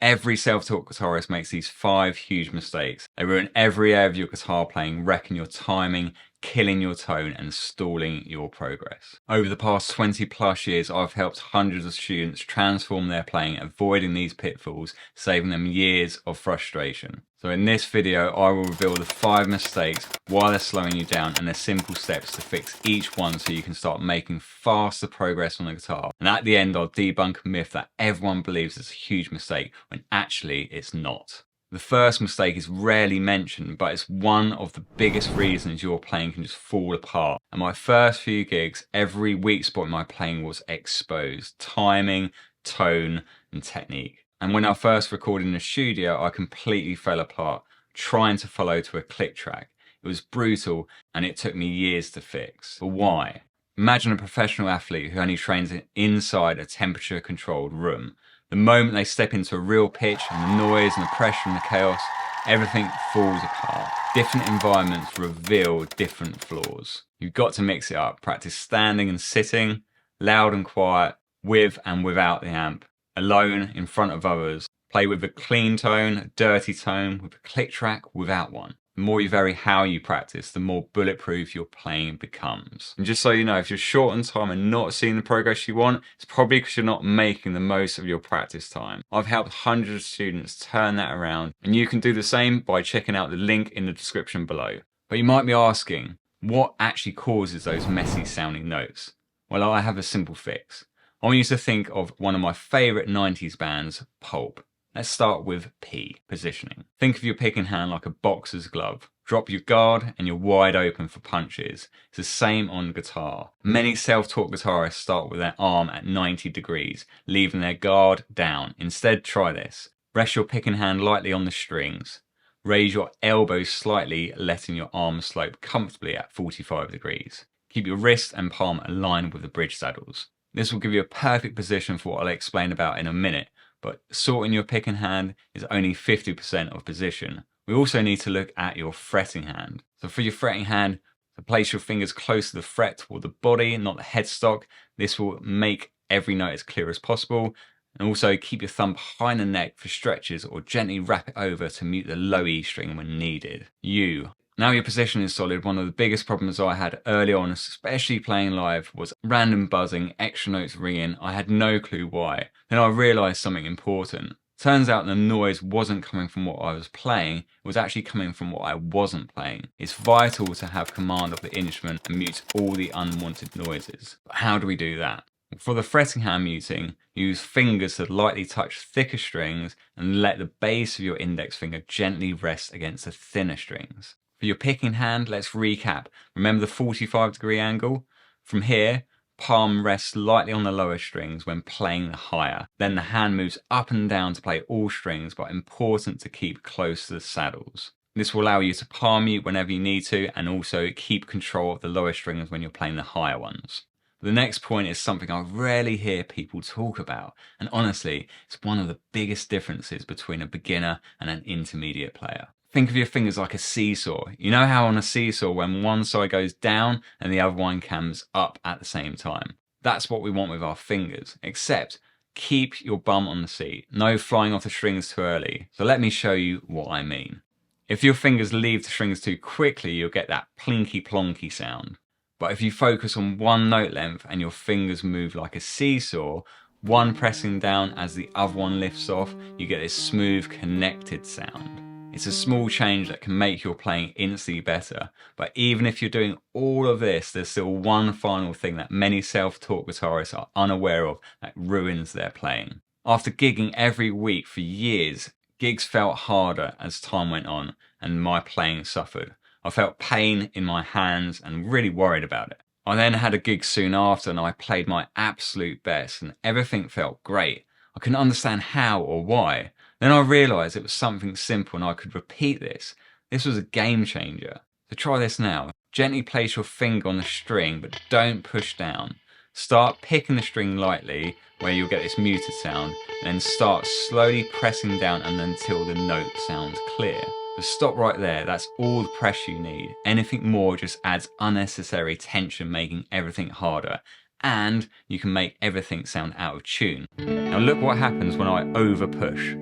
Every self-taught guitarist makes these 5 huge mistakes. They ruin every area of your guitar playing, wrecking your timing, killing your tone, and stalling your progress. Over the past 20 plus years, I've helped hundreds of students transform their playing, avoiding these pitfalls, saving them years of frustration. So in this video, I will reveal the 5 mistakes, why they're slowing you down, and the simple steps to fix each one so you can start making faster progress on the guitar. And at the end, I'll debunk a myth that everyone believes is a huge mistake, when actually it's not. The first mistake is rarely mentioned, but it's one of the biggest reasons your playing can just fall apart. At my first few gigs, every weak spot in my playing was exposed. Timing, tone, and technique. And when I first recorded in the studio, I completely fell apart, trying to follow to a click track. It was brutal, and it took me years to fix. But why? Imagine a professional athlete who only trains inside a temperature-controlled room. The moment they step into a real pitch, and the noise and the pressure and the chaos, everything falls apart. Different environments reveal different flaws. You've got to mix it up. Practice standing and sitting, loud and quiet, with and without the amp, alone, in front of others. Play with a clean tone, a dirty tone, with a click track, without one. The more you vary how you practice, the more bulletproof your playing becomes. And just so you know, if you're short on time and not seeing the progress you want, it's probably because you're not making the most of your practice time. I've helped hundreds of students turn that around, and you can do the same by checking out the link in the description below. But you might be asking, what actually causes those messy sounding notes? Well, I have a simple fix. I want you to think of one of my favourite 90s bands, Pulp. Let's start with P, positioning. Think of your picking hand like a boxer's glove. Drop your guard and you're wide open for punches. It's the same on guitar. Many self-taught guitarists start with their arm at 90 degrees, leaving their guard down. Instead, try this. Rest your picking hand lightly on the strings. Raise your elbows slightly, letting your arm slope comfortably at 45 degrees. Keep your wrist and palm aligned with the bridge saddles. This will give you a perfect position for what I'll explain about in a minute. But sorting your picking hand is only 50% of position. We also need to look at your fretting hand. So for your fretting hand, to place your fingers close to the fret toward the body, not the headstock. This will make every note as clear as possible. And also keep your thumb behind the neck for stretches, or gently wrap it over to mute the low E string when needed. U. Now your position is solid, one of the biggest problems I had early on, especially playing live, was random buzzing, extra notes ringing. I had no clue why. Then I realised something important. Turns out the noise wasn't coming from what I was playing, it was actually coming from what I wasn't playing. It's vital to have command of the instrument and mute all the unwanted noises. But how do we do that? For the fretting hand muting, use fingers to lightly touch thicker strings and let the base of your index finger gently rest against the thinner strings. For your picking hand, let's recap. Remember the 45-degree angle? From here, palm rests lightly on the lower strings when playing the higher. Then the hand moves up and down to play all strings, but important to keep close to the saddles. This will allow you to palm mute whenever you need to, and also keep control of the lower strings when you're playing the higher ones. The next point is something I rarely hear people talk about, and honestly, it's one of the biggest differences between a beginner and an intermediate player. Think of your fingers like a seesaw. You know how on a seesaw when one side goes down and the other one comes up at the same time? That's what we want with our fingers, except keep your bum on the seat. No flying off the strings too early. So let me show you what I mean. If your fingers leave the strings too quickly, you'll get that plinky plonky sound. But if you focus on one note length and your fingers move like a seesaw, one pressing down as the other one lifts off, you get this smooth connected sound. It's a small change that can make your playing instantly better, but even if you're doing all of this, there's still one final thing that many self-taught guitarists are unaware of that ruins their playing. After gigging every week for years, gigs felt harder as time went on and my playing suffered. I felt pain in my hands and really worried about it. I then had a gig soon after and I played my absolute best and everything felt great. I couldn't understand how or why. Then I realised it was something simple and I could repeat this. This was a game changer. So try this now. Gently place your finger on the string, but don't push down. Start picking the string lightly where you'll get this muted sound, and then start slowly pressing down until the note sounds clear. But stop right there, that's all the pressure you need. Anything more just adds unnecessary tension, making everything harder. And you can make everything sound out of tune. Now look what happens when I over push.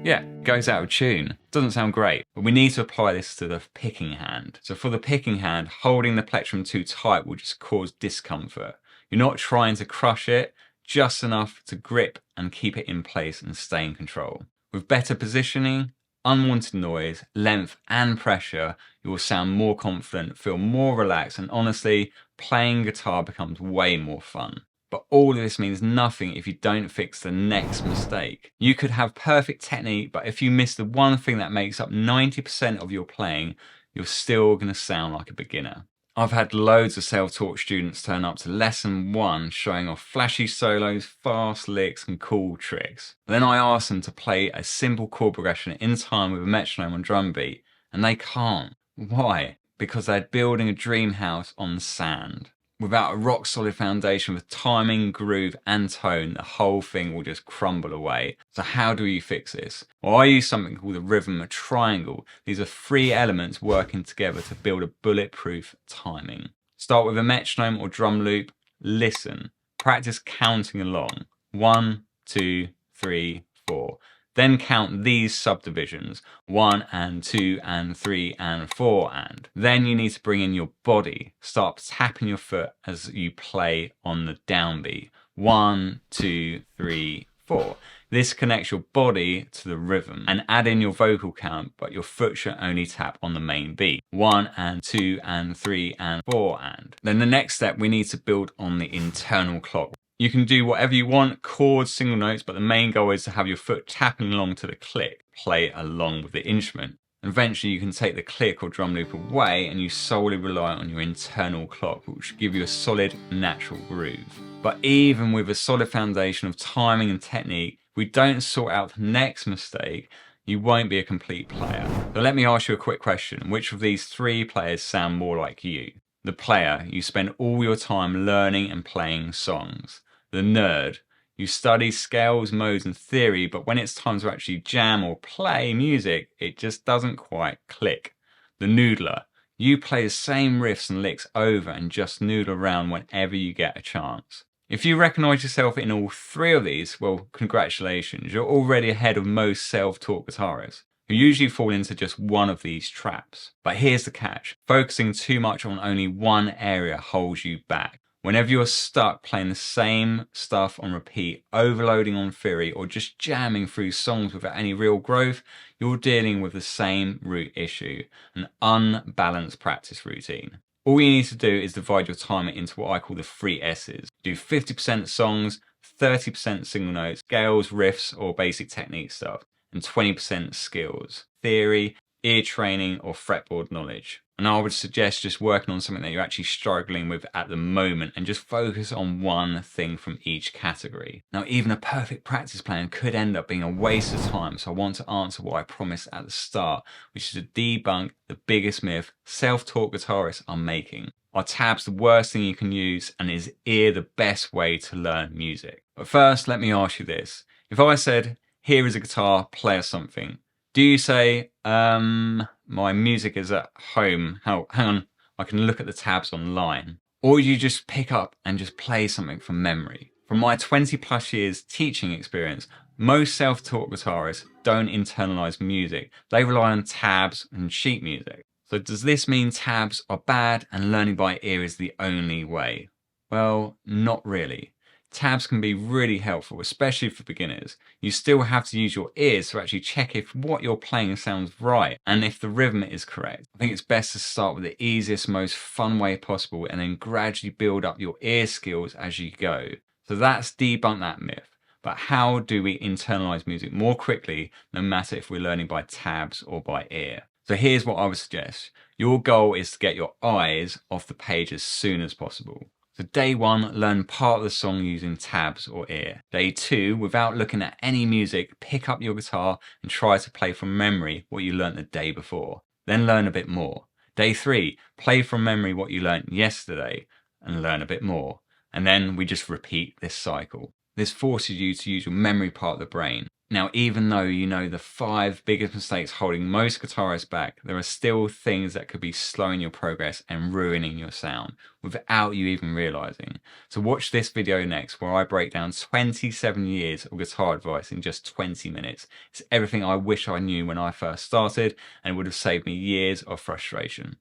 Yeah, goes out of tune. Doesn't sound great, but we need to apply this to the picking hand. So for the picking hand, holding the plectrum too tight will just cause discomfort. You're not trying to crush it, just enough to grip and keep it in place and stay in control. With better positioning, unwanted noise, length and pressure, you will sound more confident, feel more relaxed, and honestly, playing guitar becomes way more fun. But all of this means nothing if you don't fix the next mistake. You could have perfect technique, but if you miss the one thing that makes up 90% of your playing, you're still going to sound like a beginner. I've had loads of self-taught students turn up to lesson 1 showing off flashy solos, fast licks and cool tricks. Then I ask them to play a simple chord progression in time with a metronome on drum beat, and they can't. Why? Because they're building a dream house on sand. Without a rock solid foundation with timing, groove and tone, the whole thing will just crumble away. So how do you fix this? Well, I use something called a rhythm triangle. These are 3 elements working together to build a bulletproof timing. Start with a metronome or drum loop, listen, practice counting along. 1, 2, 3, 4. Then count these subdivisions, 1 and 2 and 3 and 4 and. Then you need to bring in your body. Start tapping your foot as you play on the downbeat. 1, 2, 3, 4. This connects your body to the rhythm, and add in your vocal count, but your foot should only tap on the main beat. 1 and 2 and 3 and 4 and. Then the next step, we need to build on the internal clock. You can do whatever you want, chords, single notes, but the main goal is to have your foot tapping along to the click, play along with the instrument. Eventually you can take the click or drum loop away and you solely rely on your internal clock, which will give you a solid, natural groove. But even with a solid foundation of timing and technique, if we don't sort out the next mistake, you won't be a complete player. So let me ask you a quick question. Which of these 3 players sound more like you? The player, you spend all your time learning and playing songs. The nerd, you study scales, modes and theory, but when it's time to actually jam or play music, it just doesn't quite click. The noodler, you play the same riffs and licks over and just noodle around whenever you get a chance. If you recognise yourself in all 3 of these, well, congratulations, you're already ahead of most self-taught guitarists, who usually fall into just one of these traps. But here's the catch, focusing too much on only one area holds you back. Whenever you're stuck playing the same stuff on repeat, overloading on theory, or just jamming through songs without any real growth, you're dealing with the same root issue, an unbalanced practice routine. All you need to do is divide your time into what I call the 3 S's. Do 50% songs, 30% single notes, scales, riffs, or basic technique stuff, and 20% skills, theory, ear training, or fretboard knowledge. And I would suggest just working on something that you're actually struggling with at the moment and just focus on one thing from each category. Now, even a perfect practice plan could end up being a waste of time, so I want to answer what I promised at the start, which is to debunk the biggest myth self-taught guitarists are making. Are tabs the worst thing you can use, and is ear the best way to learn music? But first, let me ask you this. If I said, here is a guitar, play us something, do you say, my music is at home, hang on, I can look at the tabs online? Or you just pick up and just play something from memory? From my 20+ years teaching experience, most self-taught guitarists don't internalize music. They rely on tabs and sheet music. So does this mean tabs are bad and learning by ear is the only way? Well, not really. Tabs can be really helpful, especially for beginners. You still have to use your ears to actually check if what you're playing sounds right and if the rhythm is correct. I think it's best to start with the easiest, most fun way possible and then gradually build up your ear skills as you go. So that's debunk that myth. But how do we internalize music more quickly, no matter if we're learning by tabs or by ear? So here's what I would suggest. Your goal is to get your eyes off the page as soon as possible. So day 1, learn part of the song using tabs or ear. Day 2, without looking at any music, pick up your guitar and try to play from memory what you learnt the day before. Then learn a bit more. Day 3, play from memory what you learnt yesterday and learn a bit more. And then we just repeat this cycle. This forces you to use your memory part of the brain. Now, even though you know the 5 biggest mistakes holding most guitarists back, there are still things that could be slowing your progress and ruining your sound without you even realizing. So watch this video next where I break down 27 years of guitar advice in just 20 minutes. It's everything I wish I knew when I first started, and it would have saved me years of frustration.